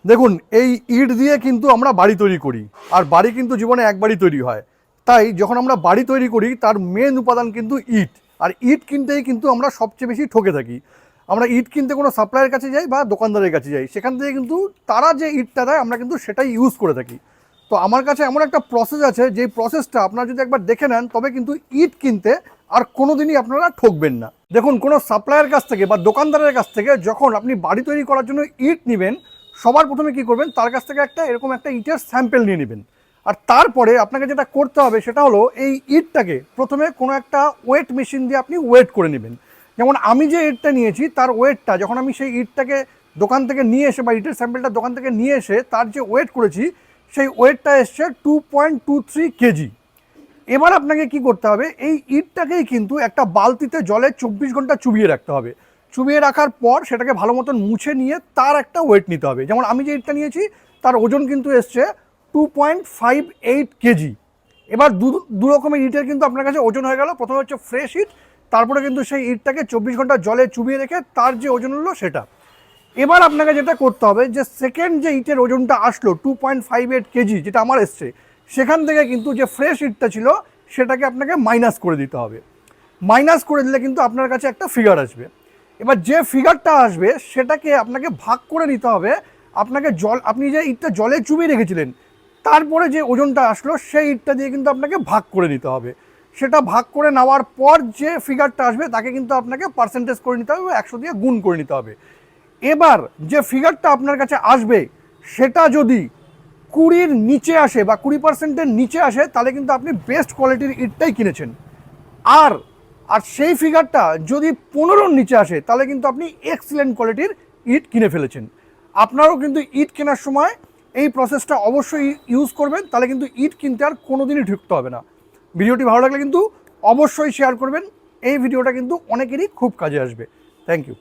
দেখুন, এই ইট দিয়ে কিন্তু আমরা বাড়ি তৈরি করি, আর বাড়ি কিন্তু জীবনে একবারই তৈরি হয়। তাই যখন আমরা বাড়ি তৈরি করি তার মেন উপাদান কিন্তু ইট। আর ইট কিনতেই কিন্তু আমরা সবচেয়ে বেশি ঠকে থাকি। আমরা ইট কিনতে কোনো সাপ্লায়ারের কাছে যাই বা দোকানদারের কাছে যাই, সেখান থেকে কিন্তু তারা যে ইটটা দেয় আমরা কিন্তু সেটাই ইউজ করে থাকি। তো আমার কাছে এমন একটা প্রসেস আছে, যেই প্রসেসটা আপনারা যদি একবার দেখে নেন তবে কিন্তু ইট কিনতে আর কোনো দিনই আপনারা ঠকবেন না। দেখুন, কোনো সাপ্লায়ারের কাছ থেকে বা দোকানদারের কাছ থেকে যখন আপনি বাড়ি তৈরি করার জন্য ইট নেবেন, সবার প্রথমে কি করবেন, তার কাছ থেকে এরকম একটা ইটের স্যাম্পল নিয়ে নেবেন। আর তারপরে আপনাকে যেটা করতে হবে সেটা হলো এই ইটটাকে প্রথমে কোনো একটা ওয়েট মেশিন দিয়ে আপনি ওয়েট করে নেবেন। যেমন আমি যে ইটটা নিয়েছি তার ওয়েটটা, যখন আমি সেই ইটটাকে দোকান থেকে নিয়ে এসে বা ইটের স্যাম্পলটা দোকান থেকে নিয়ে এসে তার যে ওয়েট করেছি, সেই ওয়েটটা এসছে 2.23 কেজি। এবার আপনাকে কি করতে হবে, এই ইটটাকেই কিন্তু একটা বালতিতে জলে 24 ঘন্টা চুবিয়ে রাখতে হবে। চুবিয়ে রাখার পর সেটাকে ভালো মতন মুছে নিয়ে তার একটা ওয়েট নিতে হবে। যেমন আমি যে ইটটা নিয়েছি তার ওজন কিন্তু এসছে 2.58 কেজি। এবার দু রকমের ইটের কিন্তু আপনার কাছে ওজন হয়ে গেল। প্রথমে হচ্ছে ফ্রেশ ইট, তারপরে কিন্তু সেই ইটটাকে 24 ঘন্টা জলে চুবিয়ে রেখে তার যে ওজন হলো সেটা। এবার আপনাকে যেটা করতে হবে, যে সেকেন্ড যে ইটের ওজনটা আসলো 2.58 কেজি, যেটা আমার এসছে, সেখান থেকে কিন্তু যে ফ্রেশ ইটটা ছিল সেটাকে আপনাকে মাইনাস করে দিতে হবে। মাইনাস করে দিলে কিন্তু আপনার কাছে একটা ফিগার আসবে। এবার যে ফিগারটা আসবে সেটাকে আপনাকে ভাগ করে নিতে হবে। আপনাকে আপনি যে ইটটা জলে চুবিয়ে রেখেছিলেন তারপরে যে ওজনটা আসলো সেই ইটটা দিয়ে কিন্তু আপনাকে ভাগ করে নিতে হবে। সেটা ভাগ করে নেওয়ার পর যে ফিগারটা আসবে তাকে কিন্তু আপনাকে পার্সেন্টেজ করে নিতে হবে, 100 দিয়ে গুণ করে নিতে হবে। এবার যে ফিগারটা আপনার কাছে আসবে সেটা যদি 20-র নিচে আসে বা 20%-এর নিচে আসে, তাহলে কিন্তু আপনি বেস্ট কোয়ালিটির ইটটাই কিনেছেন। আর আর সেই ফিগারটা যদি 15-র নিচে আসে তাহলে কিন্তু আপনি এক্সিলেন্ট কোয়ালিটির ইট কিনে ফেলেছেন। আপনারাও কিন্তু ইট কেনার সময় এই প্রসেসটা অবশ্যই ইউজ করবেন, তাহলে কিন্তু ইট কিনতে আর কোনোদিনই ঢুকতে হবে না। ভিডিওটি ভালো লাগলে কিন্তু অবশ্যই শেয়ার করবেন। এই ভিডিওটা কিন্তু অনেকেরই খুব কাজে আসবে। Thank you.